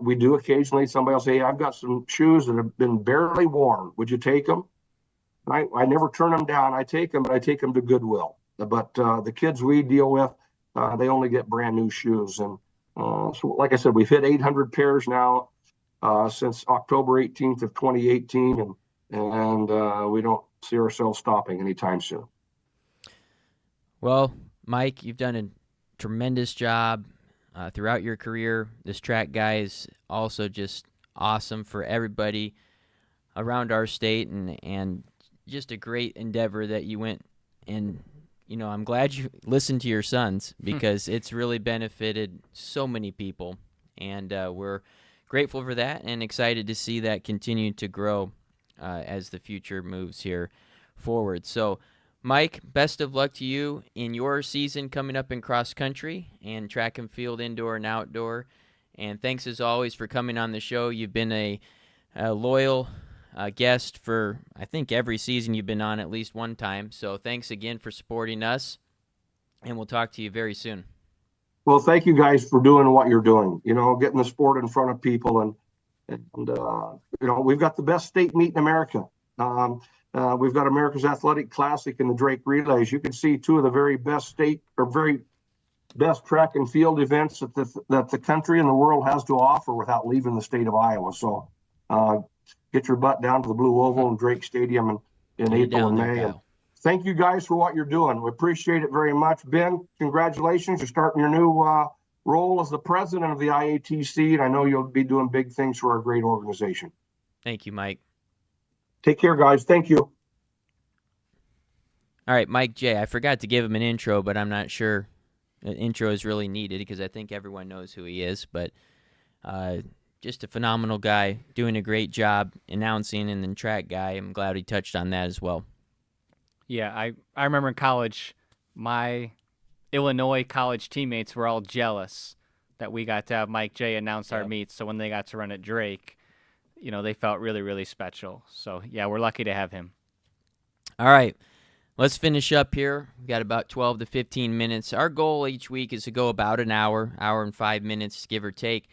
we do occasionally, somebody will say, hey, I've got some shoes that have been barely worn. Would you take them? I never turn them down. I take them, but I take them to Goodwill. But the kids we deal with, they only get brand new shoes. And so, like I said, we've hit 800 pairs now since October 18th of 2018, and we don't see ourselves stopping anytime soon. Well, Mike, you've done a tremendous job throughout your career. This Track Guy is also just awesome for everybody around our state, and just a great endeavor that you went and. I'm glad you listened to your sons because it's really benefited so many people, and we're grateful for that and excited to see that continue to grow as the future moves here forward. So, Mike, best of luck to you in your season coming up in cross country and track and field indoor and outdoor. And thanks as always for coming on the show. You've been a loyal guest for, I think, every season you've been on at least one time. So thanks again for supporting us, and we'll talk to you very soon. Well, thank you guys for doing what you're doing, getting the sport in front of people. And we've got the best state meet in America. We've got America's Athletic Classic and the Drake Relays. You can see 2 of the very best very best track and field events that the country and the world has to offer without leaving the state of Iowa. So get your butt down to the Blue Oval and Drake Stadium in Get it April down and there, May. And Kyle. thank you guys for what you're doing. We appreciate it very much. Ben, congratulations. You're starting your new role as the president of the IATC, and I know you'll be doing big things for our great organization. Thank you, Mike. Take care, guys. Thank you. All right, Mike J. I forgot to give him an intro, but I'm not sure an intro is really needed because I think everyone knows who he is. But just a phenomenal guy, doing a great job announcing and then track guy. I'm glad he touched on that as well. Yeah, I remember in college, my Illinois college teammates were all jealous that we got to have Mike J announce our meets. So when they got to run at Drake, they felt really, really special. So, yeah, we're lucky to have him. All right, let's finish up here. We've got about 12 to 15 minutes. Our goal each week is to go about an hour and 5 minutes, give or take.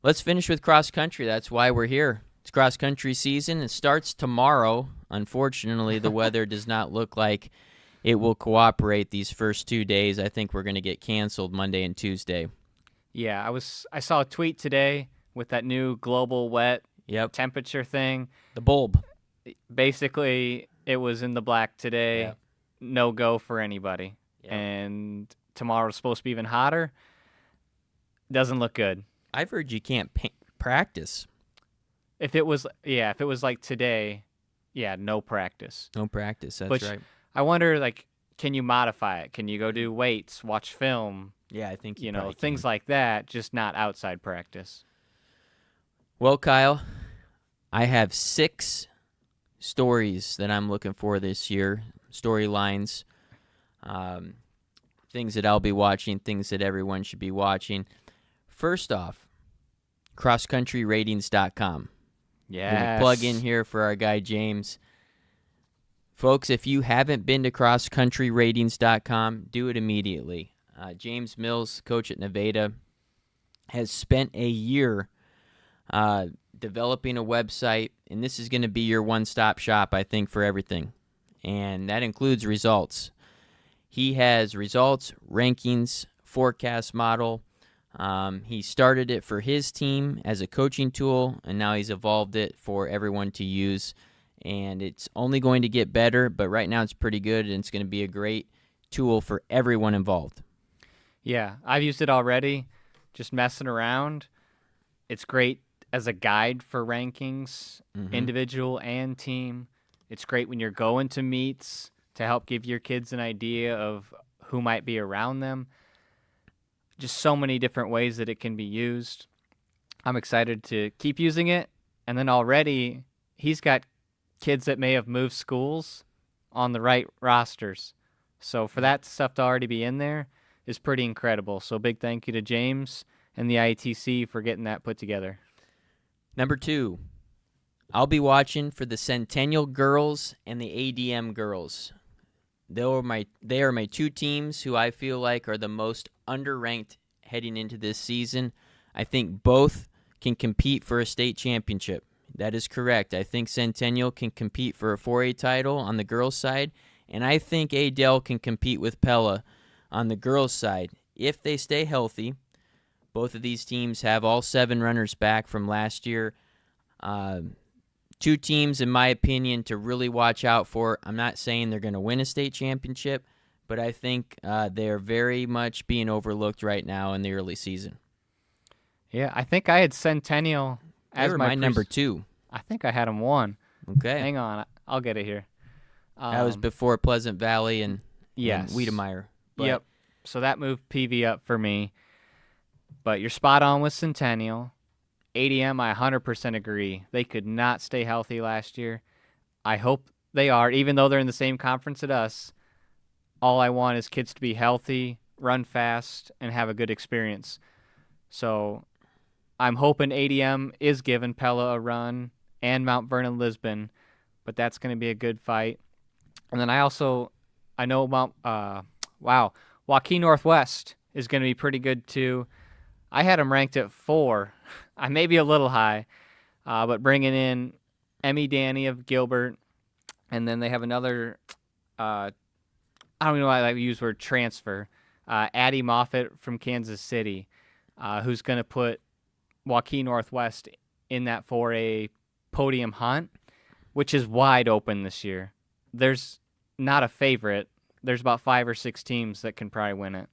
Let's finish with cross country. That's why we're here. It's cross country season. It starts tomorrow. Unfortunately, the weather does not look like it will cooperate these first 2 days. I think we're going to get canceled Monday and Tuesday. Yeah, I saw a tweet today with that new global wet temperature thing. The bulb. Basically, it was in the black today. Yep. No go for anybody. Yep. And tomorrow's supposed to be even hotter. Doesn't look good. I've heard you can't practice. If it was like today, no practice. No practice, that's Which, right. I wonder, can you modify it? Can you go do weights, watch film? Yeah, I think you Things can. like that, just not outside practice. Well, Kyle, I have 6 stories that I'm looking for this year, storylines, things that I'll be watching, things that everyone should be watching. First off, crosscountryratings.com. Yes. Plug in here for our guy James. Folks, if you haven't been to crosscountryratings.com, do it immediately. James Mills, coach at Nevada, has spent a year developing a website, and this is going to be your one-stop shop, I think, for everything. And that includes results. He has results, rankings, forecast model. He started it for his team as a coaching tool, and now he's evolved it for everyone to use. And it's only going to get better, but right now it's pretty good, and it's going to be a great tool for everyone involved. Yeah, I've used it already, just messing around. It's great as a guide for rankings, individual and team. It's great when you're going to meets to help give your kids an idea of who might be around them. Just so many different ways that it can be used. I'm excited to keep using it. And then already he's got kids that may have moved schools on the right rosters. So for that stuff to already be in there is pretty incredible. So big thank you to James and the IATC for getting that put together. Number 2, I'll be watching for the Centennial girls and the ADM girls. They are my 2 teams who I feel like are the most underranked heading into this season. I think both can compete for a state championship. That is correct. I think Centennial can compete for a 4A title on the girls' side, and I think Adel can compete with Pella on the girls' side. If they stay healthy, both of these teams have all 7 runners back from last year. 2 teams, in my opinion, to really watch out for. I'm not saying they're going to win a state championship, but I think they're very much being overlooked right now in the early season. Yeah, I think I had Centennial They were my number 2. I think I had them 1. Okay. Hang on, I'll get it here. That was before Pleasant Valley and Wiedemeyer. But Yep. So that moved PV up for me. But you're spot on with Centennial. ADM, I 100% agree. They could not stay healthy last year. I hope they are, even though they're in the same conference as us. All I want is kids to be healthy, run fast, and have a good experience. So I'm hoping ADM is giving Pella a run and Mount Vernon Lisbon, but that's going to be a good fight. And then I know about, Joaquin Northwest is going to be pretty good too. I had them ranked at 4. I may be a little high, but bringing in Emmy Danny of Gilbert, and then they have another, I don't know why I like to use the word transfer, Addie Moffitt from Kansas City, who's going to put Joaquin Northwest in that 4A podium hunt, which is wide open this year. There's not a favorite. There's about 5 or 6 teams that can probably win it.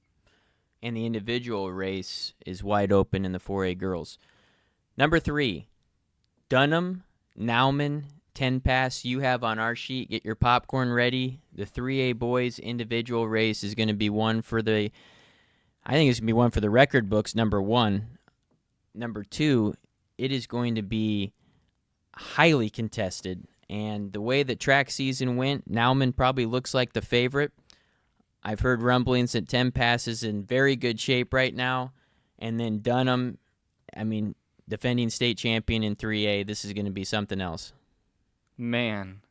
And the individual race is wide open in the 4A girls. Number 3, Dunham, Nauman, 10 pass you have on our sheet. Get your popcorn ready. The 3A boys individual race is going to be one for the, I think it's going to be one for the record books, number 1. Number 2, it is going to be highly contested. And the way the track season went, Nauman probably looks like the favorite. I've heard rumblings that 10 pass is in very good shape right now. And then Dunham, defending state champion in 3A, this is going to be something else. Man.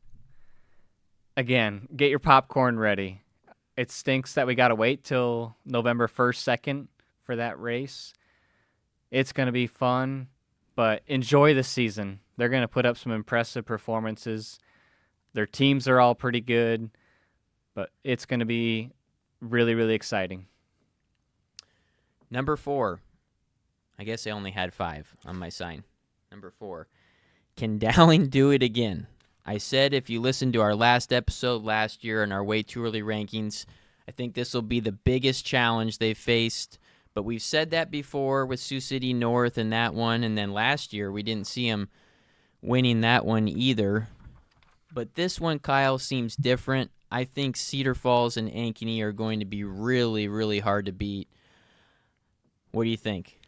Again, get your popcorn ready. It stinks that we got to wait till November 1st, 2nd for that race. It's going to be fun, but enjoy the season. They're going to put up some impressive performances. Their teams are all pretty good, but it's going to be really, really exciting. Number 4. I guess I only had 5 on my sign. Number 4. Can Dowling do it again? I said if you listened to our last episode last year on our way too early rankings, I think this will be the biggest challenge they've faced. But we've said that before with Sioux City North and that one, and then last year we didn't see them winning that one either. But this one, Kyle, seems different. I think Cedar Falls and Ankeny are going to be really, really hard to beat. What do you think?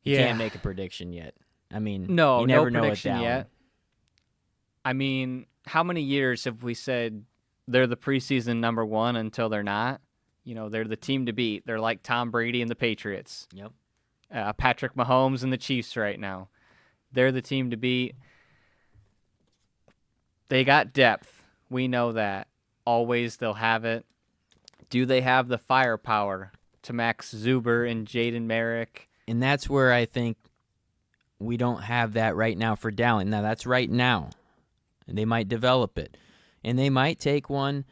You can't make a prediction yet. No, you never no know prediction yet. How many years have we said they're the preseason number 1 until they're not? They're the team to beat. They're like Tom Brady and the Patriots. Yep. Patrick Mahomes and the Chiefs right now. They're the team to beat. They got depth. We know that. Always they'll have it. Do they have the firepower to Max Zuber and Jaden Merrick? And that's where I think we don't have that right now for Dowling. Now, that's right now. And they might develop it. And they might take one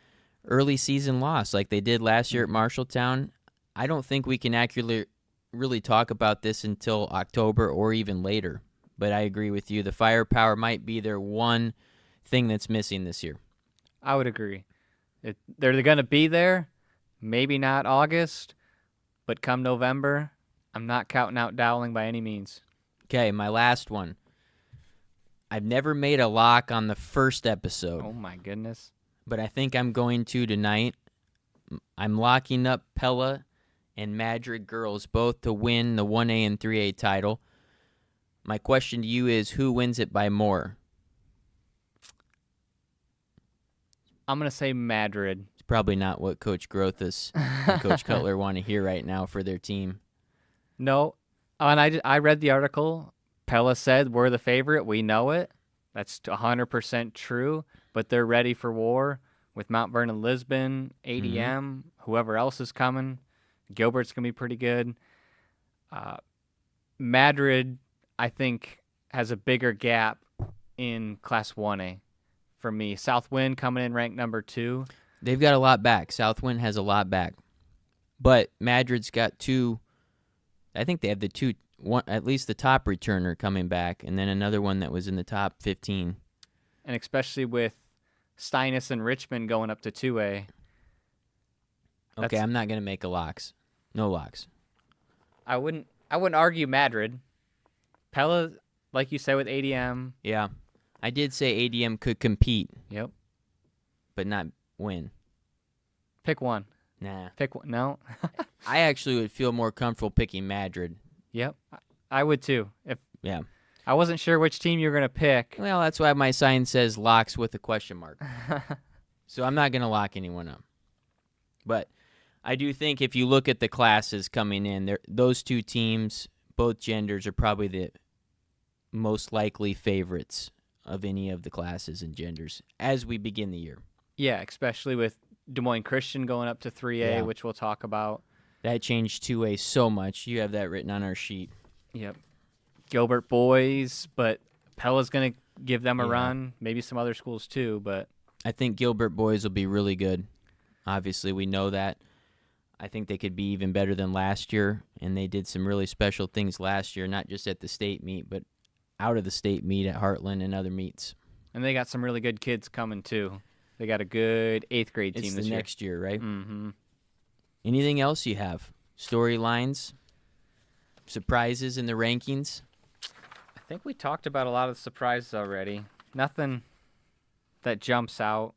early season loss like they did last year at Marshalltown. I don't think we can accurately really talk about this until October or even later. But I agree with you. The firepower might be their one thing that's missing this year. I would agree. They're going to be there, maybe not August, but come November, I'm not counting out Dowling by any means. Okay, my last one. I've never made a lock on the first episode. Oh, my goodness. But I think I'm going to tonight. I'm locking up Pella and Madrid girls both to win the 1A and 3A title. My question to you is, who wins it by more? I'm going to say Madrid. It's probably not what Coach Grothus and Coach Cutler want to hear right now for their team. No, and I read the article. Pella said we're the favorite. We know it. That's 100% true, but they're ready for war with Mount Vernon Lisbon, ADM, whoever else is coming. Gilbert's going to be pretty good. Madrid, I think, has a bigger gap in Class 1A for me. Southwind coming in ranked number 2. They've got a lot back. Southwind has a lot back. But Madrid's got 2. I think they have one, at least the top returner coming back, and then another one that was in the top 15. And especially with Steinus and Richmond going up to 2A. Okay, I'm not going to make a locks. No locks. I wouldn't argue Madrid. Pella, like you said with ADM. Yeah. I did say ADM could compete. Yep. But not win. Pick one. Nah. Pick one. No. I actually would feel more comfortable picking Madrid. Yep. I would too. Yeah. I wasn't sure which team you were going to pick. Well, that's why my sign says locks with a question mark. So I'm not going to lock anyone up. But I do think if you look at the classes coming in, those two teams, both genders, are probably the most likely favorites of any of the classes and genders as we begin the year. Yeah, especially with Des Moines Christian going up to 3A, which we'll talk about. That changed 2A so much. You have that written on our sheet. Yep. Gilbert boys, but Pella's going to give them a run. Maybe some other schools too, but I think Gilbert boys will be really good. Obviously, we know that. I think they could be even better than last year, and they did some really special things last year, not just at the state meet, but out of the state meet at Heartland and other meets. And they got some really good kids coming too. They got a good 8th grade team It's this the year. next year, right? Mm-hmm. Anything else you have? Storylines? Surprises in the rankings? I think we talked about a lot of the surprises already. Nothing that jumps out.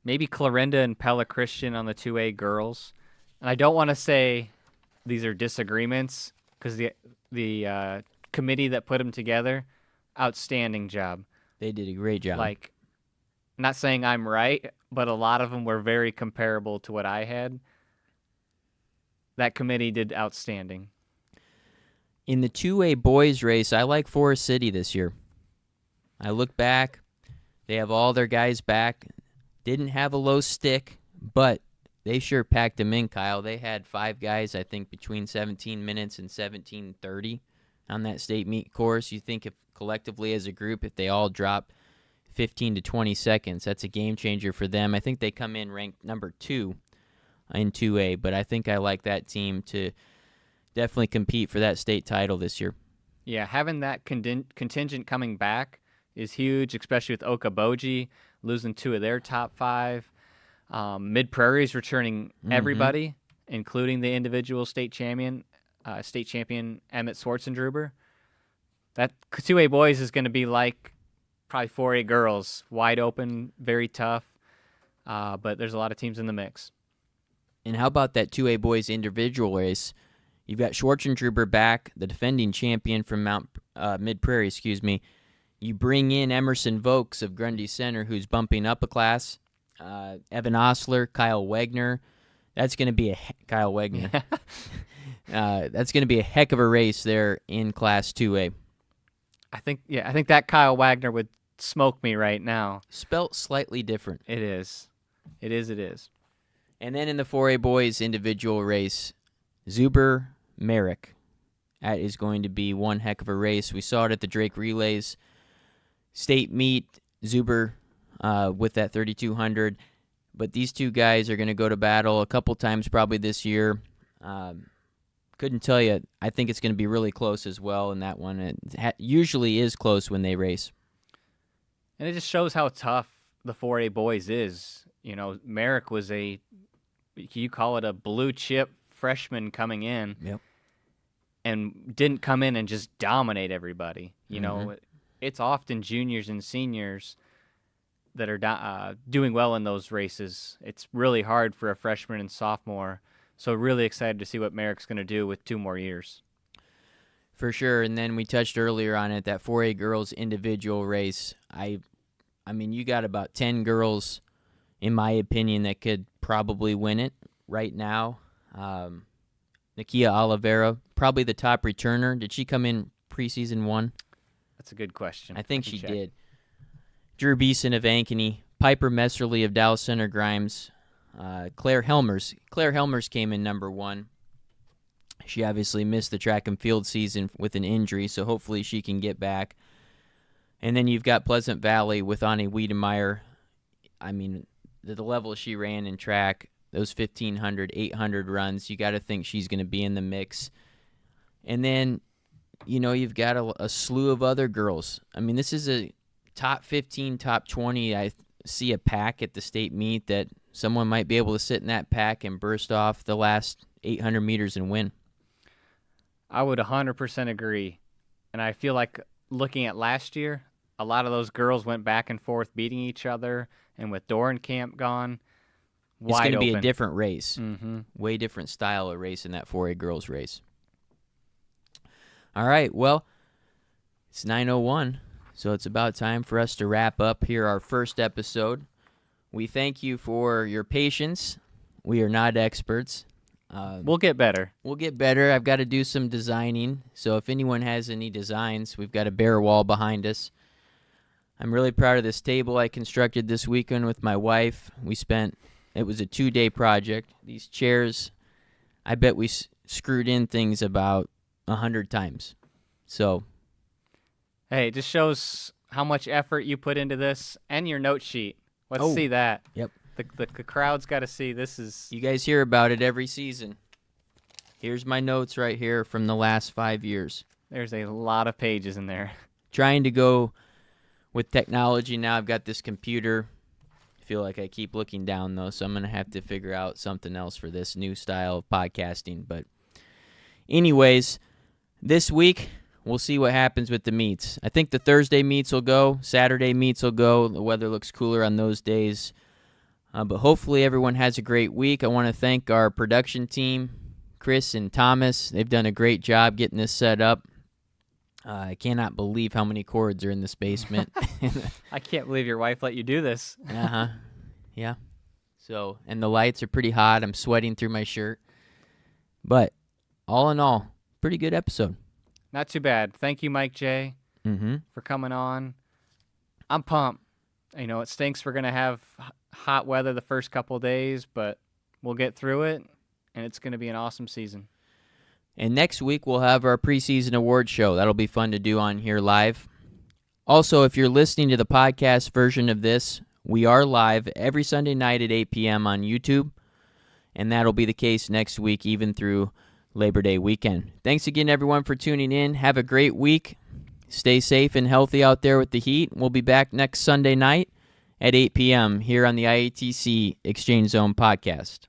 Maybe Clarinda and Pella Christian on the 2A girls. And I don't want to say these are disagreements because the committee that put them together, outstanding job. They did a great job. Like, not saying I'm right, but a lot of them were very comparable to what I had. That committee did outstanding. In the 2A boys race, I like Forest City this year. I look back. They have all their guys back. Didn't have a low stick, but they sure packed them in, Kyle. They had 5 guys, I think, between 17 minutes and 17:30 on that state meet course. You think if collectively as a group, if they all drop 15 to 20 seconds, that's a game changer for them. I think they come in ranked number 2 in 2A, but I think I like that team to definitely compete for that state title this year. Yeah, having that contingent coming back is huge, especially with Okoboji losing 2 of their top 5. Mid-Prairie's returning everybody, including the individual state champion Emmett Swartzendruber. That 2A boys is going to be like probably 4A girls, wide open, very tough, but there's a lot of teams in the mix. And how about that 2A boys individual race? You've got Schwartzendruber back, the defending champion from Mid-Prairie, excuse me. You bring in Emerson Vokes of Grundy Center, who's bumping up a class. Evan Osler, Kyle Wagner. That's going to be Kyle Wagner. That's going to be a heck of a race there in Class 2A. I think that Kyle Wagner would smoke me right now. Spelt slightly different. It is. It is. And then in the 4A boys individual race, Zuber Merrick. That is going to be one heck of a race. We saw it at the Drake Relays state meet. Zuber with that 3,200. But these two guys are going to go to battle a couple times probably this year. Couldn't tell you. I think it's going to be really close as well in that one. It usually is close when they race. And it just shows how tough the 4A boys is. You know, Merrick was you call it a blue chip freshman coming in. Yep. And didn't come in and just dominate everybody. You know, it's often juniors and seniors that are doing well in those races. It's really hard for a freshman and sophomore. So really excited to see what Merrick's going to do with 2 more years. For sure. And then we touched earlier on it, that 4A girls individual race. I mean, you got about 10 girls, in my opinion, that could probably win it right now. Nakia Oliveira, probably the top returner. Did she come in preseason 1? That's a good question. I think she did. Drew Beeson of Ankeny, Piper Messerly of Dallas Center Grimes, Claire Helmers. Claire Helmers came in number 1. She obviously missed the track and field season with an injury, so hopefully she can get back. And then you've got Pleasant Valley with Ani Wiedemeyer. I mean, the level she ran in track, those 1,500, 800 runs, you got to think she's going to be in the mix. And then, you know, you've got a slew of other girls. I mean, this is a top 15, top 20. I see a pack at the state meet that someone might be able to sit in that pack and burst off the last 800 meters and win. I would 100% agree. And I feel like looking at last year, a lot of those girls went back and forth beating each other. And with Dorenkamp gone, it's going to be a open. different race. Mm-hmm. Way different style of race in that 4A girls race. All right, well, it's 9:01, so it's about time for us to wrap up here our first episode. We thank you for your patience. We are not experts. We'll get better. We'll get better. I've got to do some designing, so if anyone has any designs, we've got a bare wall behind us. I'm really proud of this table I constructed this weekend with my wife. It was a 2-day project. These chairs, I bet we screwed in things about 100 times. So, hey, it just shows how much effort you put into this and your note sheet. Let's see that. Yep. The crowd's got to see this is... You guys hear about it every season. Here's my notes right here from the last 5 years. There's a lot of pages in there. Trying to go with technology now. I've got this computer. I feel like I keep looking down, though, so I'm going to have to figure out something else for this new style of podcasting. But anyways, this week, we'll see what happens with the meets. I think the Thursday meets will go. Saturday meets will go. The weather looks cooler on those days. But hopefully everyone has a great week. I want to thank our production team, Chris and Thomas. They've done a great job getting this set up. I cannot believe how many cords are in this basement. I can't believe your wife let you do this. Uh-huh. Yeah. So, and the lights are pretty hot. I'm sweating through my shirt. But all in all, pretty good episode. Not too bad. Thank you, Mike J, for coming on. I'm pumped. You know, it stinks we're going to have hot weather the first couple of days, but we'll get through it, and it's going to be an awesome season. And next week, we'll have our preseason award show. That'll be fun to do on here live. Also, if you're listening to the podcast version of this, we are live every Sunday night at 8 p.m. on YouTube, and that'll be the case next week, even through Labor Day weekend. Thanks again, everyone, for tuning in. Have a great week. Stay safe and healthy out there with the heat. We'll be back next Sunday night at 8 p.m. here on the IATC Exchange Zone podcast.